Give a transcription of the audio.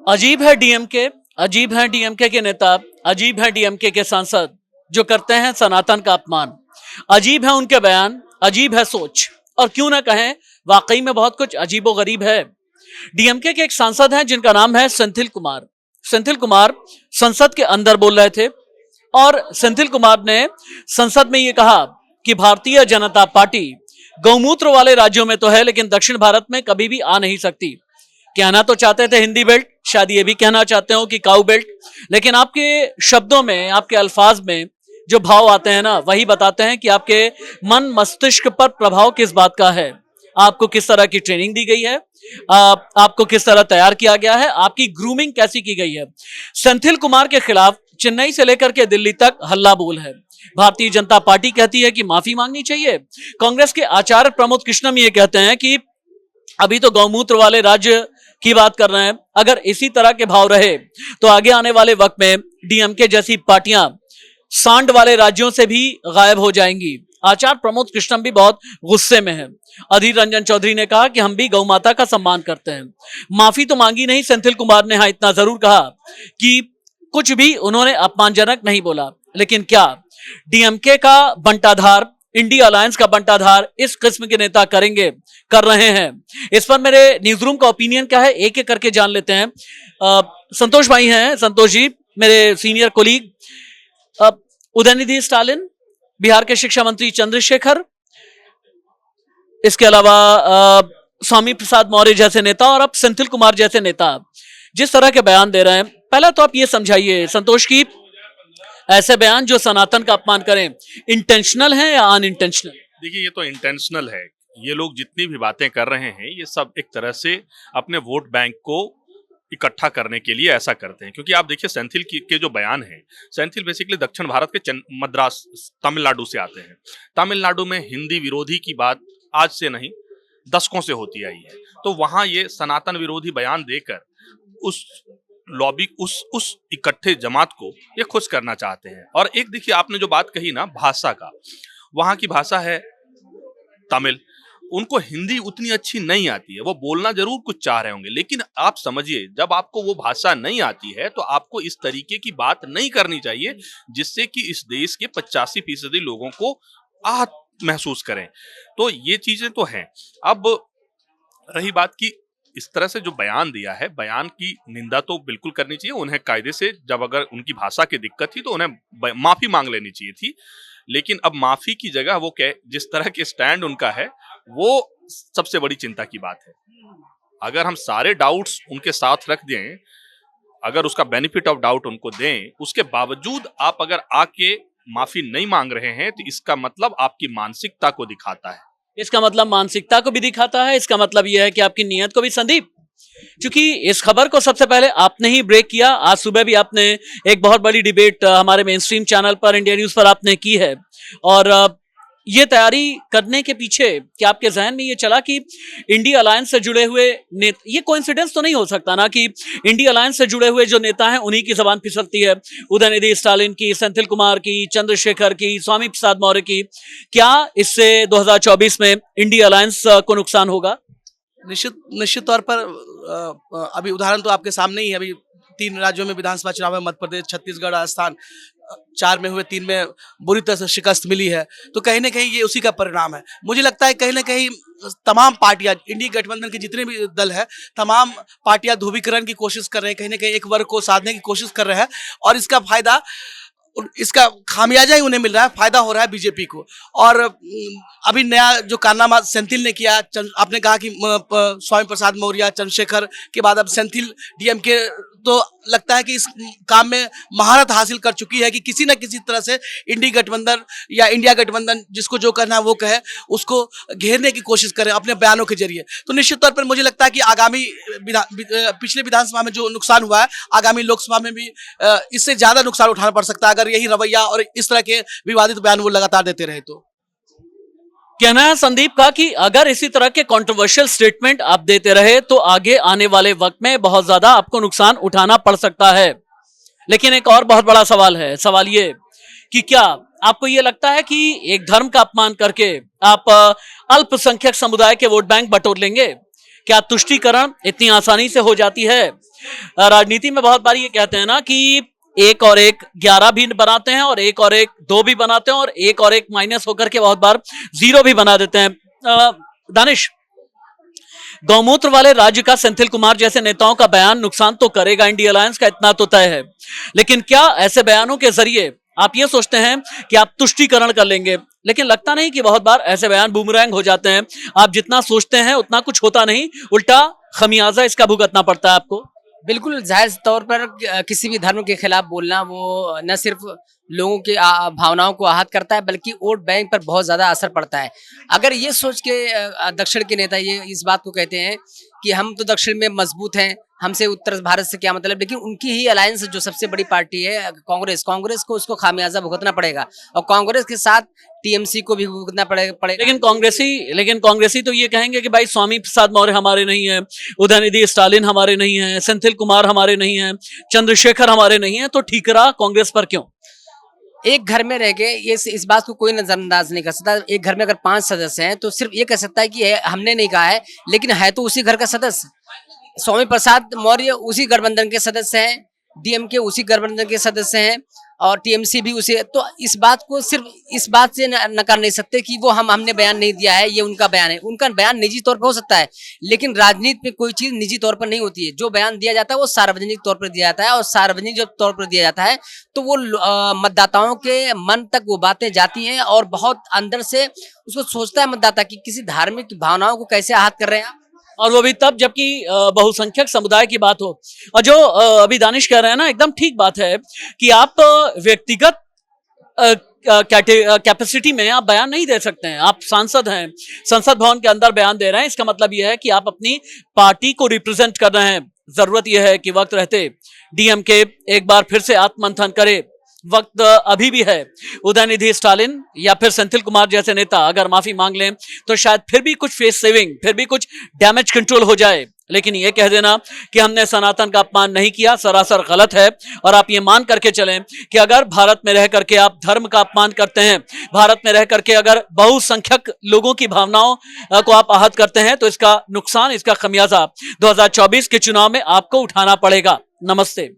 अजीब है डीएमके, अजीब है डीएमके के नेता, अजीब है डीएमके के सांसद जो करते हैं सनातन का अपमान। अजीब है उनके बयान, अजीब है सोच, और क्यों ना कहें वाकई में बहुत कुछ अजीबो गरीब है। डीएमके के एक सांसद हैं जिनका नाम है सेंथिल कुमार। सेंथिल कुमार संसद के अंदर बोल रहे थे और सेंथिल कुमार ने संसद में यह कहा कि भारतीय जनता पार्टी गौमूत्र वाले राज्यों में तो है लेकिन दक्षिण भारत में कभी भी आ नहीं सकती। कहना तो चाहते थे हिंदी बेल्ट, शायद ये भी कहना चाहते हो कि काऊ बेल्ट, लेकिन आपके शब्दों में, आपके अल्फाज में जो भाव आते हैं ना, वही बताते हैं कि आपके मन मस्तिष्क पर प्रभाव किस बात का है, आपको किस तरह की ट्रेनिंग दी गई है, आपको किस तरह तैयार किया गया है, आपकी ग्रूमिंग कैसी की गई है। सेंथिल कुमार के खिलाफ चेन्नई से लेकर के दिल्ली तक हल्ला बोल है। भारतीय जनता पार्टी कहती है कि माफी मांगनी चाहिए। कांग्रेस के आचार्य प्रमोद कृष्णम ये कहते हैं कि अभी तो गौमूत्र वाले राज्य की बात कर रहे हैं, अगर इसी तरह के भाव रहे तो आगे आने वाले वक्त में डीएमके जैसी पार्टियां सांड वाले राज्यों से भी गायब हो जाएंगी। आचार्य प्रमोद कृष्णम भी बहुत गुस्से में है। अधीर रंजन चौधरी ने कहा कि हम भी गौ माता का सम्मान करते हैं। माफी तो मांगी नहीं सेंथिल कुमार ने, हाँ इतना जरूर कहा कि कुछ भी उन्होंने अपमानजनक नहीं बोला। लेकिन क्या डीएमके का बंटाधार, इंडिया अलायंस का बंटाधार इस किस्म के नेता करेंगे, कर रहे हैं? इस पर मेरे न्यूज रूम का ओपिनियन क्या है, एक एक करके जान लेते हैं। संतोष भाई हैं, संतोष जी मेरे सीनियर कोलीग, उदयनिधि स्टालिन, बिहार के शिक्षा मंत्री चंद्रशेखर, इसके अलावा स्वामी प्रसाद मौर्य जैसे नेता और अब सेंथिल कुमार जैसे नेता जिस तरह के बयान दे रहे हैं, पहला तो आप ये समझाइए संतोष की ऐसे बयान जो सनातन का अपमान करें इंटेंशनल है या अनइंटेंशनल? देखिए, ये तो इंटेंशनल है। ये लोग जितनी भी बातें कर रहे हैं ये सब एक तरह से अपने वोट बैंक को इकट्ठा करने के लिए ऐसा करते हैं। क्योंकि आप देखिए सेंथिल के जो बयान हैं, सेंथिल बेसिकली दक्षिण भारत के मद्रास तमिलनाडु से आते हैं। तमिलनाडु में हिंदी विरोधी की बात आज से नहीं दशकों से होती आई है, तो वहां ये सनातन विरोधी बयान देकर उस लॉबी उस इकट्ठे जमात को ये खुश करना चाहते हैं। और एक देखिए आपने जो बात कही ना भाषा का, वहां की भाषा है तमिल, उनको हिंदी उतनी अच्छी नहीं आती है, वो बोलना जरूर कुछ चाह रहे होंगे, लेकिन आप समझिए जब आपको वो भाषा नहीं आती है तो आपको इस तरीके की बात नहीं करनी चाहिए जिससे कि इस देश के 85% लोगों को आहत महसूस करें। तो ये चीजें तो हैं। अब रही बात की इस तरह से जो बयान दिया है, बयान की निंदा तो बिल्कुल करनी चाहिए। उन्हें कायदे से जब अगर उनकी भाषा की दिक्कत थी तो उन्हें माफी मांग लेनी चाहिए थी, लेकिन अब माफी की जगह वो जिस तरह के स्टैंड उनका है वो सबसे बड़ी चिंता की बात है। अगर हम सारे डाउट्स उनके साथ रख दें, अगर उसका बेनिफिट ऑफ डाउट उनको दें, उसके बावजूद आप अगर आके माफी नहीं मांग रहे हैं तो इसका मतलब आपकी मानसिकता को दिखाता है। इसका मतलब मानसिकता को भी दिखाता है, इसका मतलब यह है कि आपकी नीयत को भी। संदीप, क्योंकि इस खबर को सबसे पहले आपने ही ब्रेक किया, आज सुबह भी आपने एक बहुत बड़ी डिबेट हमारे मेन स्ट्रीम चैनल पर इंडिया न्यूज पर आपने की है, और ये तैयारी करने के पीछे क्या आपके जहन में ये चला कि इंडिया अलायंस से जुड़े हुए नेता, ये कोइंसिडेंस तो नहीं हो सकता ना कि इंडिया अलायंस से जुड़े हुए जो नेता हैं उन्हीं की जबान फिसलती है, उदयनिधि स्टालिन की, सेंथिल कुमार की, चंद्रशेखर की, स्वामी प्रसाद मौर्य की? क्या इससे 2024 में इंडिया अलायंस को नुकसान होगा? निश्चित तौर पर अभी उदाहरण तो आपके सामने ही है। अभी 3 राज्यों में विधानसभा चुनाव में मध्य प्रदेश, छत्तीसगढ़, राजस्थान 4 में हुए, 3 में बुरी तरह से शिकस्त मिली है, तो कहीं ना कहीं ये उसी का परिणाम है। मुझे लगता है कहीं ना कहीं तमाम पार्टियां, इंडिया गठबंधन के जितने भी दल है, तमाम पार्टियां ध्रुवीकरण की कोशिश कर रहे हैं, कहीं ना कहीं एक वर्ग को साधने की कोशिश कर रहे हैं, और इसका फायदा, इसका खामियाजा ही उन्हें मिल रहा है, फायदा हो रहा है बीजेपी को। और अभी नया जो कारनामा सेंथिल ने किया, आपने कहा कि स्वामी प्रसाद मौर्य, चंद्रशेखर के बाद अब सेंथिल, डीएमके तो लगता है कि इस काम में महारत हासिल कर चुकी है कि किसी न किसी तरह से इंडिया गठबंधन या इंडिया गठबंधन, जिसको जो कहना है वो कहे, उसको घेरने की कोशिश करें अपने बयानों के जरिए। तो निश्चित तौर पर मुझे लगता है कि आगामी पिछले विधानसभा में जो नुकसान हुआ है, आगामी लोकसभा में भी इससे ज्यादा नुकसान उठाना पड़ सकता है अगर यही रवैया और इस तरह के विवादित बयान वो लगातार देते रहे तो। कहना है संदीप का कि अगर इसी तरह के कंट्रोवर्शियल स्टेटमेंट आप देते रहे तो आगे आने वाले वक्त में बहुत ज्यादा आपको नुकसान उठाना पड़ सकता है। लेकिन एक और बहुत बड़ा सवाल है, सवाल ये कि क्या आपको ये लगता है कि एक धर्म का अपमान करके आप अल्पसंख्यक समुदाय के वोट बैंक बटोर लेंगे? क्या तुष्टीकरण इतनी आसानी से हो जाती है? राजनीति में बहुत बार ये कहते हैं ना कि 1 और 1 11 भी बनाते हैं, और 1 और 1 2 भी बनाते हैं, और 1 और 1 माइनस होकर के बहुत बार 0 भी बना देते हैं। दानिश, गौमूत्र वाले राज्य का सेंथिल कुमार जैसे नेताओं का बयान नुकसान तो करेगा इंडिया अलायंस का, इतना तो तय है, लेकिन क्या ऐसे बयानों के जरिए आप ये सोचते हैं कि आप तुष्टीकरण कर लेंगे? लेकिन लगता नहीं कि बहुत बार ऐसे बयान बूमरैंग हो जाते हैं, आप जितना सोचते हैं उतना कुछ होता नहीं, उल्टा खमियाजा इसका भुगतना पड़ता है आपको। बिल्कुल जायज तौर पर किसी भी धर्म के खिलाफ बोलना वो न सिर्फ लोगों की भावनाओं को आहत करता है, बल्कि वोट बैंक पर बहुत ज्यादा असर पड़ता है। अगर ये सोच के दक्षिण के नेता ये इस बात को कहते हैं कि हम तो दक्षिण में मजबूत हैं, हमसे उत्तर भारत से क्या मतलब, लेकिन उनकी ही अलायंस जो सबसे बड़ी पार्टी है कांग्रेस को उसको खामियाजा भुगतना पड़ेगा, और कांग्रेस के साथ टीएमसी को भी भुगतना पड़ेगा। लेकिन कांग्रेसी तो ये कहेंगे कि भाई स्वामी प्रसाद मौर्य हमारे नहीं है, उदयनिधि स्टालिन हमारे नहीं है, सेंथिल कुमार हमारे नहीं है, चंद्रशेखर हमारे नहीं है, तो ठीक रहा कांग्रेस पर क्यों? एक घर में रह के ये इस बात को कोई नजरअंदाज नहीं कर सकता। एक घर में अगर 5 सदस्य हैं तो सिर्फ ये कह सकता है कि हमने नहीं कहा है, लेकिन है तो उसी घर का सदस्य। स्वामी प्रसाद मौर्य उसी गठबंधन के सदस्य हैं, डीएमके उसी गठबंधन के सदस्य हैं, और टीएमसी भी उसी। तो इस बात को सिर्फ इस बात से नकार नहीं सकते कि वो हमने बयान नहीं दिया है, ये उनका बयान है। उनका बयान निजी तौर पर हो सकता है, लेकिन राजनीति में कोई चीज निजी तौर पर नहीं होती है। जो बयान दिया जाता है वो सार्वजनिक तौर पर दिया जाता है, और सार्वजनिक जब तौर पर दिया जाता है तो वो मतदाताओं के मन तक वो बातें जाती हैं, और बहुत अंदर से उसको सोचता है मतदाता की किसी धार्मिक भावनाओं को कैसे आहत कर रहे हैं आप। और वो भी तब जबकि बहुसंख्यक समुदाय की बात हो। और जो अभी दानिश कह रहे हैं ना, एकदम ठीक बात है कि आप व्यक्तिगत कैपेसिटी में आप बयान नहीं दे सकते हैं। आप सांसद हैं, संसद भवन के अंदर बयान दे रहे हैं, इसका मतलब यह है कि आप अपनी पार्टी को रिप्रेजेंट कर रहे हैं। जरूरत यह है कि वक्त रहते डीएमके एक बार फिर से आत्ममंथन करे। वक्त अभी भी है। उदयनिधि स्टालिन या फिर सेंथिल कुमार जैसे नेता अगर माफी मांग लें तो शायद फिर भी कुछ फेस सेविंग, फिर भी कुछ डैमेज कंट्रोल हो जाए। लेकिन ये कह देना कि हमने सनातन का अपमान नहीं किया, सरासर गलत है। और आप ये मान करके चलें कि अगर भारत में रह करके आप धर्म का अपमान करते हैं, भारत में रह करके अगर बहुसंख्यक लोगों की भावनाओं को आप आहत करते हैं, तो इसका नुकसान, इसका खमियाजा 2024 के चुनाव में आपको उठाना पड़ेगा। नमस्ते।